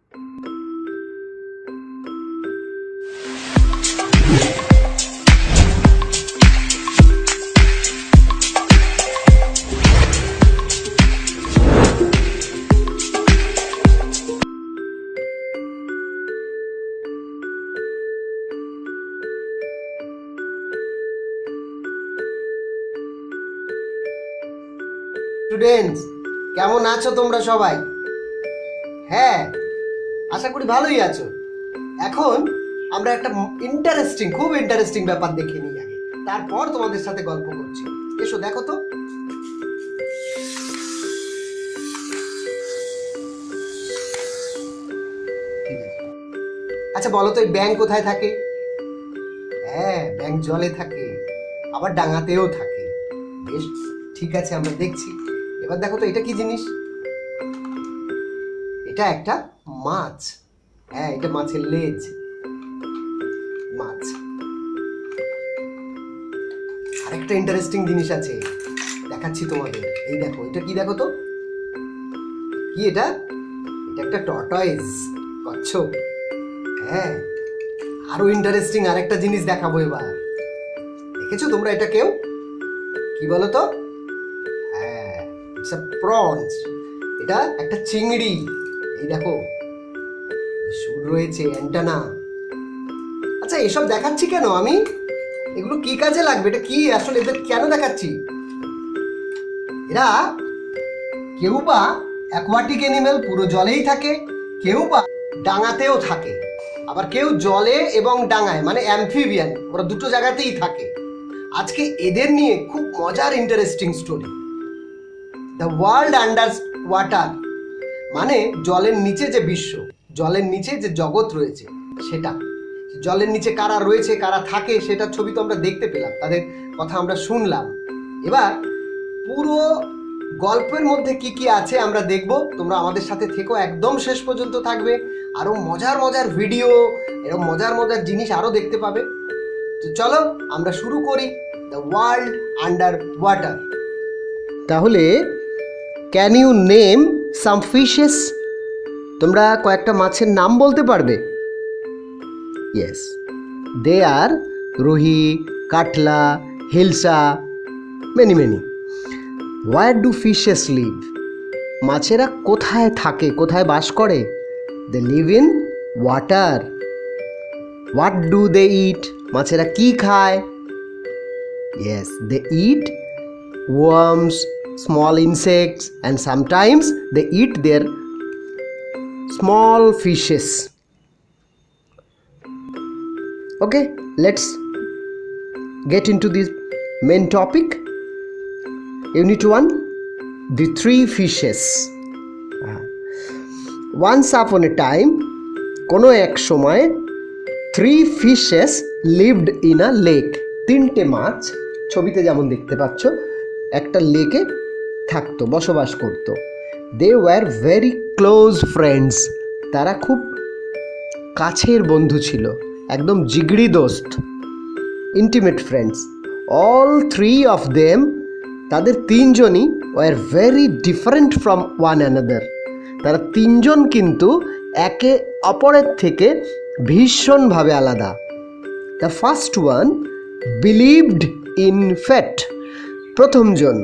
Students, কেমন আছো তোমরা সবাই? হ্যাঁ, আশা করি ভালোই আছো। এখন আমরা একটা খুব ইন্টারেস্টিং ব্যাপার দেখে নিই আগে, তারপর তোমাদের সাথে গল্প করছি। এসো দেখো তো। আচ্ছা বলো তো, এই ব্যাঙ কোথায় থাকে? হ্যাঁ, ব্যাঙ জলে থাকে, আবার ডাঙাতেও থাকে। বেশ, ঠিক আছে, আমরা দেখছি। এবার দেখো তো, এটা কি জিনিস? এটা একটা মাছ। হ্যাঁ, এটা মাছের লেজ। মাছ। আরেকটা ইন্টারেস্টিং জিনিস আছে, দেখাচ্ছি তোমাদের। এই দেখো, এটা কি দেখো তো? কি এটা? এটা একটা টর্টয়েস, কচ্ছপ। হ্যাঁ, আরো ইন্টারেস্টিং আরেকটা জিনিস দেখাবো এবার। দেখেছো তোমরা এটা কেউ? কি বলো তো? হ্যাঁ, ইটস আ প্রনস। এটা একটা চিংড়ি। এই দেখো, সুর রয়েছে, অ্যান্টেনা। আচ্ছা, এসব দেখাচ্ছি কেন আমি? এগুলো কি কাজে লাগবে? এটা কি আসলে, এদের কেন দেখাচ্ছি? এরা কেউ বা অ্যাকোয়াটিক অ্যানিমেল, পুরো জলেই থাকে, কেউ বা ডাঙাতেও থাকে, আবার কেউ জলে এবং ডাঙায়, মানে অ্যামফিবিয়ান, ওরা দুটো জায়গাতেই থাকে। আজকে এদের নিয়ে খুব মজার interesting story. The world under water, মানে জলের নিচে যে বিশ্ব, জলের নিচে যে জগৎ রয়েছে সেটা। জলের নিচে কারা রয়েছে, কারা থাকে, সেটার ছবি তো আমরা দেখতে পেলাম, তাদের কথা আমরা শুনলাম। এবার পুরো গল্পের মধ্যে কি কি আছে আমরা দেখব। তোমরা আমাদের সাথে থেকো, একদম শেষ পর্যন্ত থাকবে। আরো মজার মজার ভিডিও, এরকম মজার মজার জিনিস আরো দেখতে পাবে। তো চলো আমরা শুরু করি দ্য ওয়ার্ল্ড আন্ডার ওয়াটার। তাহলে can you name some fishes? তোমরা কয়েকটা মাছের নাম বলতে পারবে? Yes, they are rohu, catla, hilsa, many many. Where do fishes live? মাছেরা কোথায় থাকে, কোথায় বাস করে? They live in water. What do they eat? মাছেরা কি খায়? Yes, they eat worms, small insects, and sometimes they eat their small fishes. Okay, let's get into the main topic. Unit 1, the three fishes. Once upon a time, কোনো এক সময়, 3 fishes lived in a lake. 3টে মাছ, ছবিতে যেমন দেখতে পাচ্ছ, একটা লেকে থাকতো, বসবাস করতো। They were very close friends. তারা খুব কাছের বন্ধু ছিল, একদম জিগড়ি দোস্ত, intimate friends. All 3 of them, তাদের 3জনই were very different from one another. তারা 3জন কিন্তু একে অপরের থেকে ভীষণভাবে আলাদা। The first one believed in fate. প্রথমজন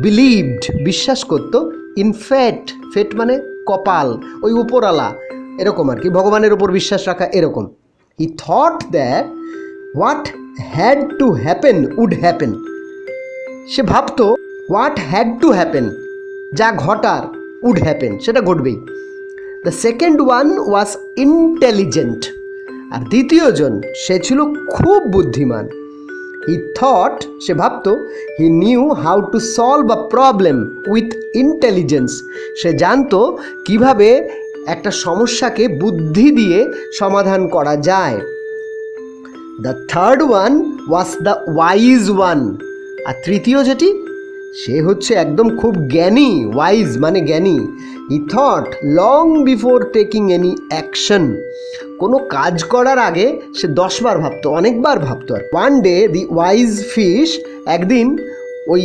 বিলিভড, বিশ্বাস করত, ইন ফেট। ফেট মানে কপাল, ওই উপরওয়ালা, এরকম আর কি, ভগবানের ওপর বিশ্বাস রাখা, এরকম। He thought that what had to happen would happen. সে ভাবতো হোয়াট হ্যাড টু হ্যাপেন, যা ঘটার, উড হ্যাপেন, সেটা ঘটবেই। The second one was intelligent. আর দ্বিতীয়জন, সে ছিল খুব বুদ্ধিমান। হি থট, সে ভাবতো, he knew how to solve a problem with intelligence. সে জানতো কিভাবে একটা সমস্যাকে বুদ্ধি দিয়ে সমাধান করা যায়। The third one was the wise one. আর তৃতীয় যেটি, সে হচ্ছে একদম খুব জ্ঞানী। ওয়াইজ মানে জ্ঞানী। He thought long before taking any action. কোনো কাজ করার আগে সে 10 বার ভাবতো, অনেকবার ভাবতো। আর one day the wise fish, একদিন ওই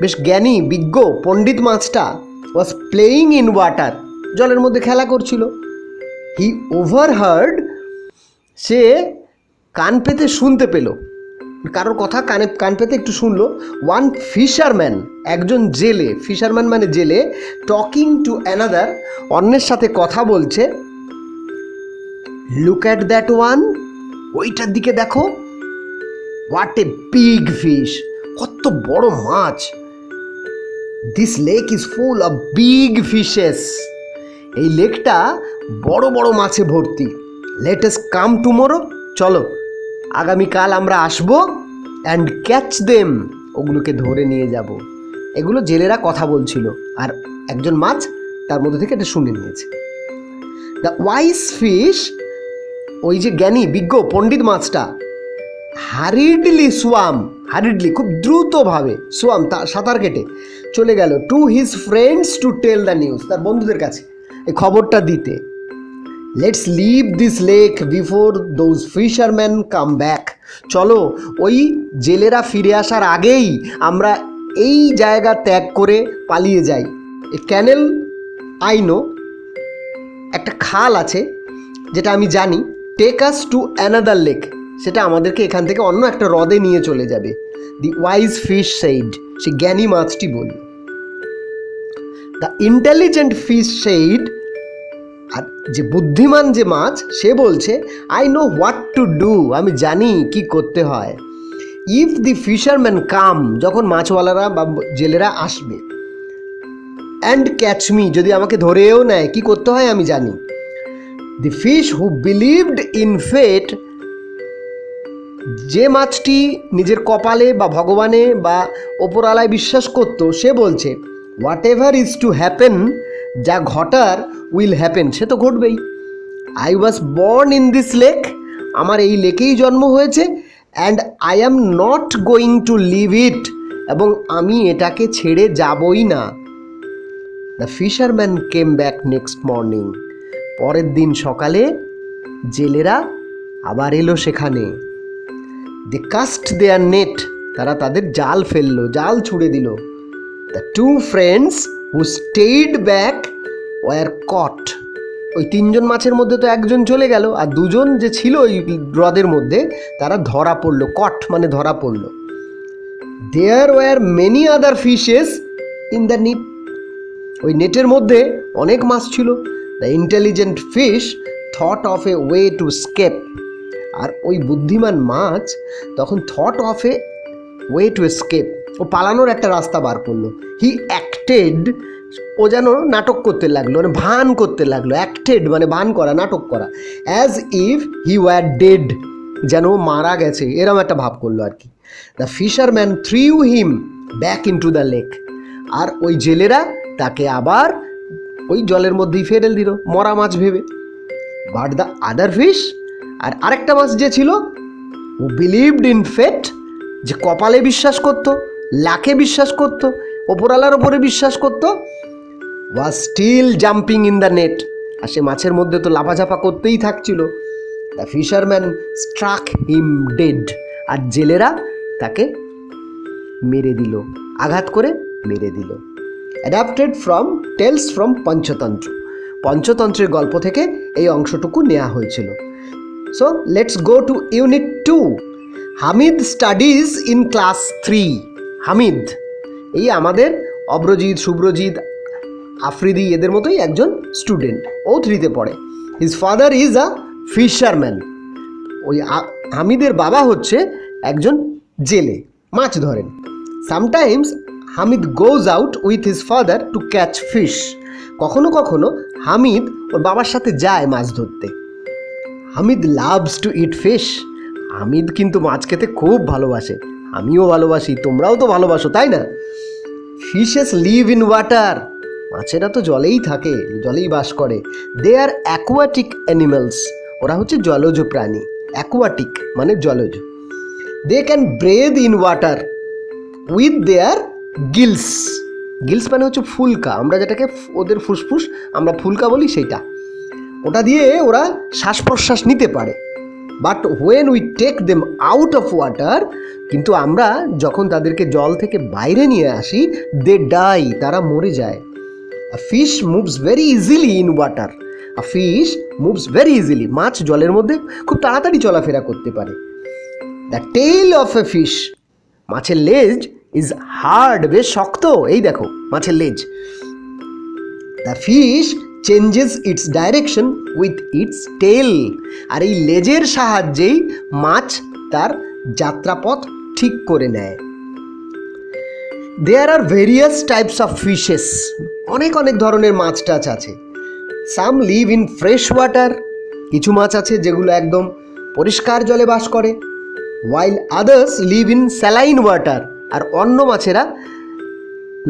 বেশ জ্ঞানী, বিজ্ঞ, পণ্ডিত মাছটা ওয়াজ প্লেয়িং ইন ওয়াটার, জলের মধ্যে খেলা করছিল। হি ওভারহার্ড, সে কান পেতে শুনতে পেল, কারোর কথা কান পেতে একটু শুনলো। ওয়ান ফিশারম্যান, একজন জেলে, ফিশারম্যান মানে জেলে, টকিং টু অ্যানাদার, অন্যের সাথে কথা বলছে। লুক অ্যাট দ্যাট ওয়ান, ওইটার দিকে দেখো। হোয়াট এ বিগ ফিশ, কত বড় মাছ। This lake is full of big fishes, এই লেকটা বড় বড় মাছে ভর্তি। লেট আস কাম টুমোরো, চলো আগামীকাল আমরা আসবো, অ্যান্ড ক্যাচ দেম, ওগুলোকে ধরে নিয়ে যাব। এগুলো জেলেরা কথা বলছিল, আর একজন মাছ তার মধ্যে থেকে এটা শুনে নিয়েছে। দ্য ওয়াইস ফিশ, ওই যে জ্ঞানী বিজ্ঞ পণ্ডিত মাছটা, হারিডলি সোয়াম, হারিডলি খুব দ্রুতভাবে, সোয়াম সাঁতার কেটে চলে গেল to his friends to tell the news, তার বন্ধুদের কাছে এই খবরটা দিতে। Let's leave this lake before those fisherman come back, চলো ওই জেলেরা ফিরে আসার আগেই আমরা এই জায়গা ত্যাগ করে পালিয়ে যাই। এ ক্যানেল আইনো, একটা খাল আছে যেটা আমি জানি, take us to another lake, সেটা আমাদেরকে এখান থেকে অন্য একটা হ্রদে নিয়ে চলে যাবে। দি ওয়াইজ ফিশ সেইড, সে জ্ঞানী মাছটি বলল। দ্য ইন্টেলিজেন্ট ফিশ সেইড, আর যে বুদ্ধিমান যে মাছ সে বলছে, I know what to do, আমি জানি কি করতে হয়। ইফ দি ফিশারম্যান কাম, যখন মাছওয়ালারা বা জেলেরা আসবে, অ্যান্ড ক্যাচ মি, যদি আমাকে ধরেও নেয়, কি করতে হয় আমি জানি। দি ফিশ হু বিলিভড ইন ফেট, যে মাছটি নিজের কপালে বা ভগবানে বা ওপরালায় বিশ্বাস করত, সে বলছে, whatever is to happen, যা ঘটার উইল হ্যাপেন, সে তো ঘটবেই। I was born in this lake, আমার এই লেকেই জন্ম হয়েছে, and I am not going to leave it, এবং আমি এটাকে ছেড়ে যাবই না। The fisherman came back next morning, পরের দিন সকালে জেলেরা আবার এলো সেখানে। দে কাস্ট দেয়ার নেট, তারা তাদের জাল ফেললো, জাল ছুড়ে দিল। The two friends who stayed back were caught, ওই তিনজন মাছের মধ্যে তো একজন চলে গেল, আর দুজন যে ছিল ওই হ্রদের মধ্যে তারা ধরা পড়লো, কট মানে ধরা পড়লো। There were many other fishes in the net, ওই নেটের মধ্যে অনেক মাছ ছিল। The intelligent fish thought of a way to escape, আর ওই বুদ্ধিমান মাছ তখন thought of a way to escape, ও পালানোর একটা রাস্তা বার করলো। হি অ্যাক্টেড, ও যেন নাটক করতে লাগলো, মানে ভান করতে লাগলো। অ্যাক্টেড মানে ভান করা, নাটক করা। As if he were dead, যেন মারা গেছে, এরম একটা ভাব করলো আর কি। The fisherman threw him back into the lake, আর ওই জেলেরা তাকে আবার ওই জলের মধ্যেই ফেলে দিল, মরা মাছ ভেবে। বাট দ্য আদার ফিশ, আর আরেকটা মাছ যে ছিল, হু বিলিভড ইন ফেট, যে কপালে বিশ্বাস করতো, লাকে বিশ্বাস করতো, ওপরালার ওপরে বিশ্বাস করতো, was still jumping in the net, আর সে মাছের মধ্যে তো লাফাঝাপা করতেই থাকছিল। The fisherman struck him dead, আর জেলেরা তাকে মেরে দিল, আঘাত করে মেরে দিল। Adapted from tales from Panchatantra, পঞ্চতন্ত্রের গল্প থেকে এই অংশটুকু নেওয়া হয়েছিল। So let's go to unit 2। Hamid studies in class 3। Hamid এই আমাদের অব্রজিৎ, শুভ্রজিৎ, আফ্রিদি এদের মতোই একজন স্টুডেন্ট, ও 3তে পড়ে। His father is a fisherman, ওই হামিদের বাবা হচ্ছে একজন জেলে, মাছ ধরেন। Sometimes Hamid goes out with his father to catch fish, কখনো কখনো হামিদ ওর বাবার সাথে যায় মাছ ধরতে। Hamid loves to it fish, Hamid কিন্তু মাছ খেতে খুব ভালোবাসে, আমিও ভালোবাসি, তোমরাও তো ভালোবাসো তাই না? ফিশেস লিভ ইন ওয়াটার, মাছেরা তো জলেই থাকে, জলেই বাস করে। দে আর অ্যাকোয়াটিক অ্যানিমালস, ওরা হচ্ছে জলজ প্রাণী। অ্যাকোয়াটিক মানে জলজ। They can breathe in water with their gills, gills মানে হচ্ছে ফুলকা, আমরা যেটাকে ওদের ফুসফুস আমরা ফুলকা বলি সেইটা, ওটা দিয়ে ওরা শ্বাস প্রশ্বাস নিতে পারে। But when we take them out of water, কিন্তু আমরা যখন তাদেরকে জল থেকে বাইরে নিয়ে আসি, দে ডাই, তারা মরে যায়। Fish moves very easily in water, a fish moves very easily, মাছ জলের মধ্যে খুব তাড়াতাড়ি চলাফেরা করতে পারে। The tail of a fish, মাছের লেজ ইজ হার্ড, বেশ শক্ত, এই দেখো মাছের লেজ। The fish changes its direction with its tail, আর এই লেজের সাহায্যেই মাছ তার যাত্রাপথ ঠিক করে নেয়। There are various types of fishes, অনেক অনেক ধরনের মাছ টাছ আছে। Some live in fresh water, কিছু মাছ আছে যেগুলো একদম পরিষ্কার জলে বাস করে। While others live in saline water, আর অন্য মাছেরা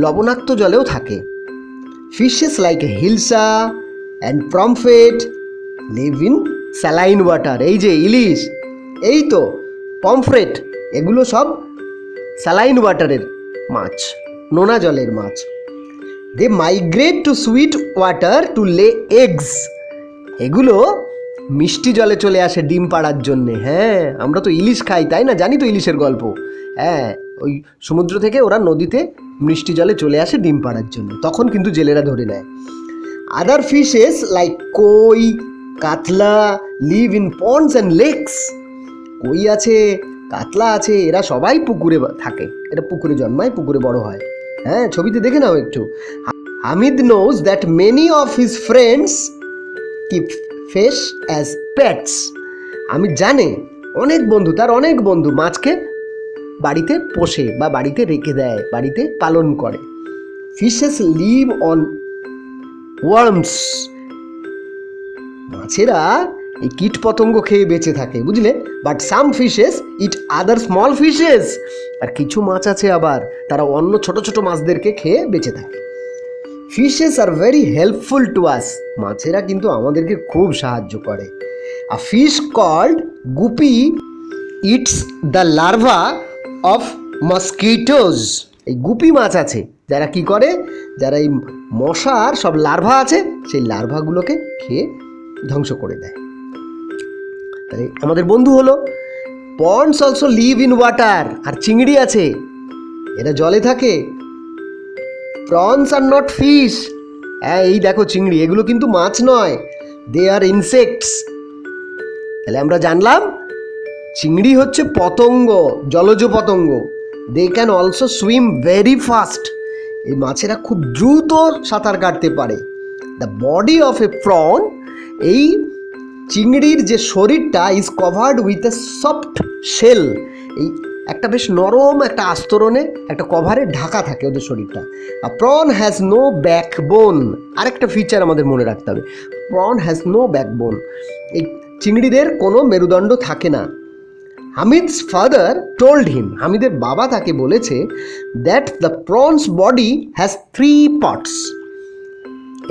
লবণাক্ত জলেও থাকে। Fishes like hilsa and pomfret live in saline water, এই যে ইলিশ, এই তো পমফ্রেট, এগুলো সব স্যালাইন ওয়াটারের মাছ, নোনা জলের মাছ। They migrate to sweet water to lay eggs, এগুলো মিষ্টি জলে চলে আসে ডিম পাড়ার জন্যে। হ্যাঁ, আমরা তো ইলিশ খাই, তাই না? জানি তো ইলিশের গল্প। হ্যাঁ, ওই সমুদ্র থেকে ওরা নদীতে মিষ্টি জলে চলে আসে ডিম পাড়ার জন্য, তখন কিন্তু জেলেরা ধরে নেয়। আদার fishes like koi, katla live in ponds and lakes, কই আছে, কাতলা আছে, এরা সবাই পুকুরে থাকে, এরা পুকুরে জন্মায়, পুকুরে বড় হয়। হ্যাঁ, ছবিতে দেখে নাও একটু। Hamid knows that many of his friends keep fish as pets, Hamid জানে অনেক বন্ধু, তার অনেক বন্ধু মাছকে বাড়িতে পোষে বা বাড়িতে রেখে দেয়, বাড়িতে পালন করে। ফিশেস লিভ অন ওয়ার্মস, মাছেরা এই কীট পতঙ্গ খেয়ে বেঁচে থাকে, বুঝলে? But some fishes eat other small fishes, আর কিছু মাছ আছে আবার তারা অন্য ছোট ছোট মাছদেরকে খেয়ে বেঁচে থাকে। Fishes are very helpful to us, মাছেরা কিন্তু আমাদেরকে খুব সাহায্য করে। A fish called guppy eats the larva of mosquitoes, এই গুপি মাছ আছে যারা কি করে, যারা এই মশার সব লার্ভা আছে সেই লার্ভাগুলোকে খেয়ে ধ্বংস করে দেয়। তাই আমাদের বন্ধু হলো। Prawns also live in water, আর চিংড়ি আছে, এরা জলে থাকে। প্রনস আর নট ফিশ, হ্যাঁ এই দেখো চিংড়ি, এগুলো কিন্তু মাছ নয়, দে আর ইনসেক্টস। তাহলে আমরা জানলাম চিংড়ি হচ্ছে পতঙ্গ, জলজ পতঙ্গ। They can also swim very fast, এই মাছেরা খুব দ্রুত সাঁতার কাটতে পারে। The body of a prawn, এই চিংড়ির যে শরীরটা is covered with a soft shell, এই একটা বেশ নরম একটা আস্তরণে একটা কভারে ঢাকা থাকে ওদের শরীরটা। প্রন হ্যাজ নো ব্যাকবোন, আরেকটা ফিচার আমাদের মনে রাখতে হবে, প্রন হ্যাজ নো ব্যাকবোন, এই চিংড়িদের কোনো মেরুদণ্ড থাকে না। হামিদস ফাদার টোল্ড হিম, হামিদের বাবা তাকে বলেছে that the prawns body has 3 parts,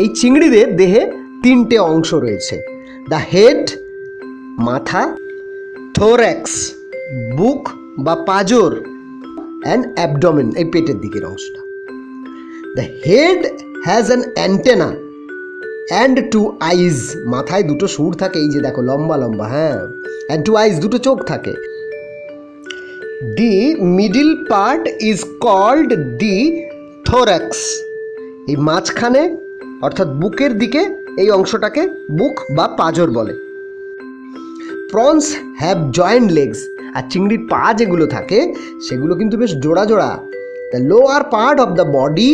এই চিংড়িদের দেহে 3টে অংশ রয়েছে। দ্য হেড, মাথা, থোরাক্স, বুক বা পাঁজর, অ্যান্ড অ্যাবডোমেন, এই পেটের দিকের অংশটা। The head has an antenna and 2 আইজ, মাথায় 2টো সুর থাকে, এই যে দেখো লম্বা লম্বা, হ্যাঁ, অ্যান্ড 2 আইজ, 2টো চোখ থাকে। The middle part is called the thorax, এই মাঝখানে অর্থাৎ বুকের দিকে এই অংশটাকে বুক বা পাঁজর বলে। প্রনস হ্যাভ জয়েন্ট লেগস, আর চিংড়ির পা যেগুলো থাকে সেগুলো কিন্তু বেশ জোড়া জোড়া। The lower part of the body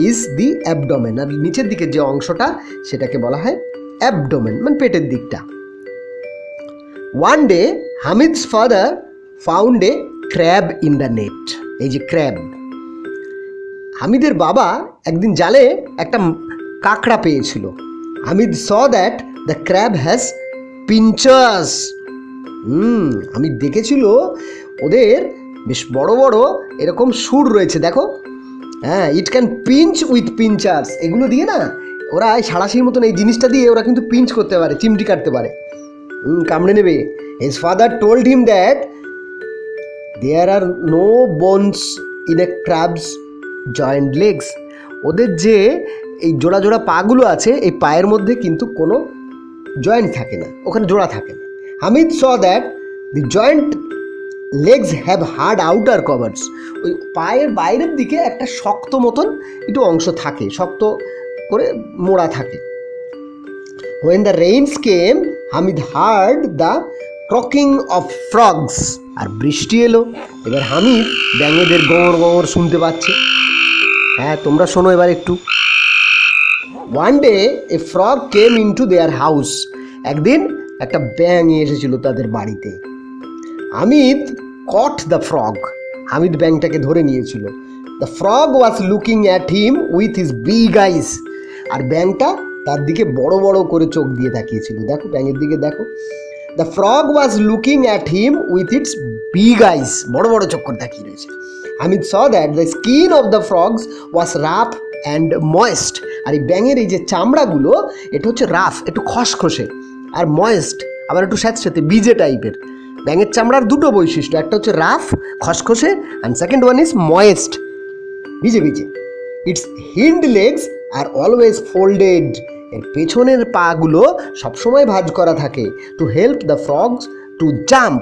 is the abdomen, আর নিচের দিকের যে অংশটা সেটাকে বলা হয় অ্যাবডোমেন, মানে পেটের দিকটা। One day Hamid's father found a crab in the net, এই যে ক্র্যাব, হামিদের বাবা একদিন জালে একটা কাঁকড়া পেয়েছিল। Hamid saw that the crab has pinchers, Hamid দেখেছিল ওদের বেশ বড় বড় এরকম সুর রয়েছে, দেখো, হ্যাঁ, ইট ক্যান পিঞ্চ উইথ পিঞ্চার্স, এগুলো দিয়ে না ওরা এই সাঁড়াশির মতন এই জিনিসটা দিয়ে ওরা কিন্তু পিঞ্চ করতে পারে, চিমটি কাটতে পারে, কামড়ে নেবে। His father told him that there are no bones in a crabs joint legs, ওদের যে এই জোড়া জোড়া পাগুলো আছে এই পায়ের মধ্যে কিন্তু কোনো জয়েন্ট থাকে না, ওখানে জোড়া থাকে না। Hamid saw that the joint legs have heard outer covers, ওই পায়ের বাইরের দিকে একটা শক্ত মতন একটু অংশ থাকে, শক্ত করে মোড়া থাকে। When the rains came, Hamid heard the croaking of frogs. আর বৃষ্টি এলো, এবার হামিদ ব্যাঙেদের গোঁড় গোঁড় শুনতে পাচ্ছে। হ্যাঁ, তোমরা শোনো এবার একটু। One day a frog came into their house. একদিন একটা ব্যাঙ এসেছিল তাদের বাড়িতে। Hamid caught the frog. Hamid ব্যাঙটাকে ধরে নিয়েছিল। The frog was looking at him with his big eyes. আর ব্যাঙটা তার দিকে বড় বড় করে চোখ দিয়ে তাকিয়েছিল। দেখো ব্যাঙের দিকে দেখো। The frog was looking at him with its big eyes. বড় বড় চোখ করে তাকিয়ে রয়েছে। Hamid saw that the skin of the frogs was rough and moist. আর এই ব্যাঙের এই যে চামড়াগুলো এটা হচ্ছে রাফ, একটু খসখসে, আর ময়েস্ট আবার একটু স্যাঁতস্যাঁতে বিজে টাইপের। ব্যাঙের চামড়ার দুটো বৈশিষ্ট্য, একটা হচ্ছে রাফ খসখসে and second one is moist, ভিজে ভিজে। Its hind legs are always folded. এর পেছনের পাগুলো সবসময় ভাঁজ করা থাকে to help the frogs to jump.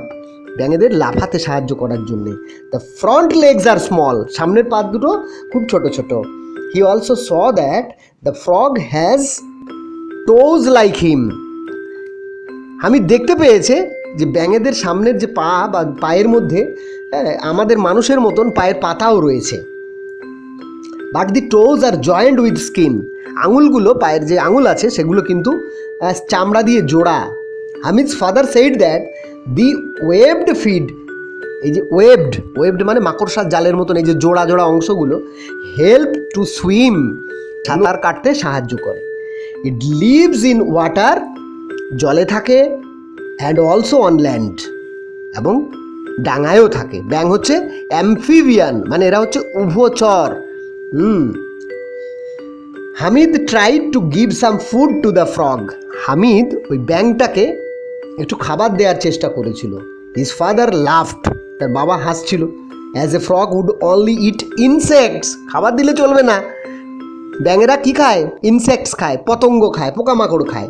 ব্যাঙেদের লাফাতে সাহায্য করার জন্যে। The front legs are small. সামনের পা দুটো খুব ছোট ছোট। He also saw that the frog has toes like him. আমি দেখতে পেয়েছে যে ব্যাঙেদের সামনের যে পা বা পায়ের মধ্যে আমাদের মানুষের মতন পায়ের পাতাও রয়েছে। But the toes are joint with skin. আঙুলগুলো, পায়ের যে আঙুল আছে সেগুলো কিন্তু চামড়া দিয়ে জোড়া। Hamid's father said that the webbed feet, এই যে ওয়েবড মানে মাকড়সার জালের মতন এই যে জোড়া জোড়া অংশগুলো হেল্প টু সুইম, সাঁতার কাটতে সাহায্য করে। ইট লিভস ইন ওয়াটার, জলে থাকে, অ্যান্ড অলসো অন ল্যান্ড, এবং ডাঙায়ও থাকে। ব্যাঙ হচ্ছে অ্যাম্ফিবিয়ান, মানে এরা হচ্ছে উভচর। Hamid tried to give some food to the frog. Hamid ওই ব্যাঙটাকে একটু খাবার দেওয়ার চেষ্টা করেছিল। হিজ ফাদার লাফড, তার বাবা হাসছিল। As a frog would only eat insects. খাবার দিলে চলবে না, ব্যাঙেরা কি খায়? ইনসেক্টস খায়, পতঙ্গ খায়, পোকামাকড় খায়।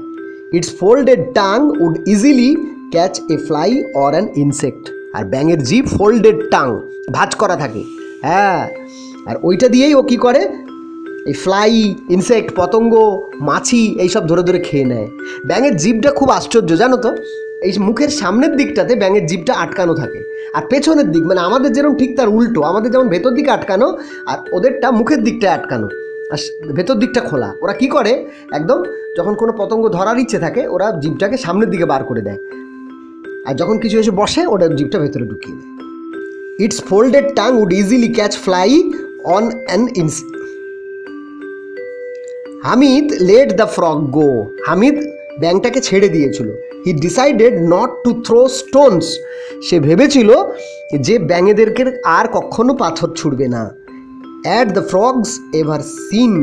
Its folded tongue would easily catch a fly or an insect. আর ব্যাঙের জিভ ফোল্ডেড টাং, ভাঁজ করা থাকে। হ্যাঁ, আর ওইটা দিয়েই ও কী করে? এই ফ্লাই, ইনসেক্ট, পতঙ্গ, মাছি এইসব ধরে ধরে খেয়ে নেয়। ব্যাঙের জিভটা খুব আশ্চর্য, জানো তো? এই মুখের সামনের দিকটাতে ব্যাঙের জিভটা আটকানো থাকে, আর পেছনের দিক মানে আমাদের যেরকম ঠিক তার উল্টো। আমাদের যেমন ভেতর দিকে আটকানো, আর ওদেরটা মুখের দিকটায় আটকানো, আর ভেতর দিকটা খোলা। ওরা কি করে, একদম যখন কোনো পতঙ্গ ধরার ইচ্ছে থাকে ওরা জিভটাকে সামনের দিকে বার করে দেয়, আর যখন কিছু এসে বসে ওটা জিভটা ভেতরে ঢুকিয়ে দেয়। Its folded tongue would easily catch fly on an insect. Hamid let the frog go. Hamid ব্যাঙটাকে ছেড়ে দিয়েছিল। He decided not to throw stones. সে ভেবেছিল যে ব্যাঙেদেরকে আর কখনো পাথর ছুড়বে না। At the frogs ever seen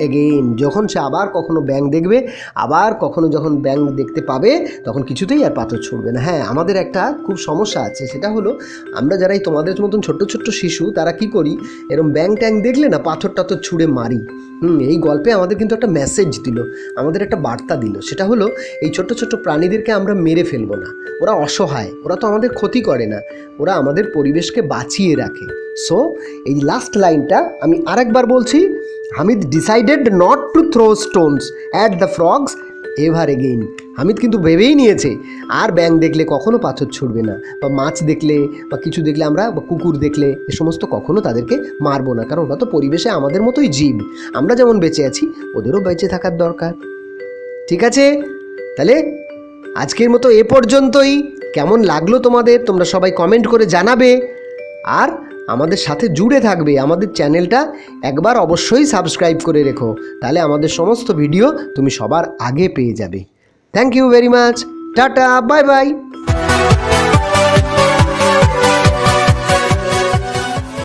again. যখন সে আবার কখনো ব্যাঙ দেখবে, আবার কখনো যখন ব্যাঙ দেখতে পাবে, তখন কিছুতেই আর পাথর ছুড়বে না। হ্যাঁ, আমাদের একটা খুব সমস্যা আছে, সেটা হলো আমরা যারাই তোমাদের মতন ছোট্ট ছোট্ট শিশু, তারা কি করি, এরকম ব্যাঙ ট্যাং দেখলে না পাথর টাথর ছুঁড়ে মারি। এই গল্পে আমাদের কিন্তু একটা মেসেজ দিল, আমাদের একটা বার্তা দিল। সেটা হলো এই ছোট্ট ছোট্ট প্রাণীদেরকে আমরা মেরে ফেলবো না। ওরা অসহায়, ওরা তো আমাদের ক্ষতি করে না, ওরা আমাদের পরিবেশকে বাঁচিয়ে রাখে। সো এই লাস্ট লাইনটা আমি আরেকবার বলছি। Hamid decided not to throw stones at the frogs ever again. Hamid কিন্তু ভেবেই নিয়েছে আর ব্যাঙ দেখলে কখনো পাথর ছুড়বে না, বা মাছ দেখলে বা কিছু দেখলে আমরা, বা কুকুর দেখলে এ সমস্ত কখনো তাদেরকে মারবো না, কারণ ওরা তো পরিবেশে আমাদের মতোই জীব। আমরা যেমন বেঁচে আছি ওদেরও বেঁচে থাকার দরকার। ঠিক আছে, তাহলে আজকের মতো এ পর্যন্তই। কেমন লাগলো তোমাদের, তোমরা সবাই কমেন্ট করে জানাবে, আর আমাদের সাথে জুড়ে থাকবে। আমাদের চ্যানেলটা একবার অবশ্যই সাবস্ক্রাইব করে রেখো, তাহলে আমাদের সমস্ত ভিডিও তুমি সবার আগে পেয়ে যাবে। Thank you very much. Tata, bye by.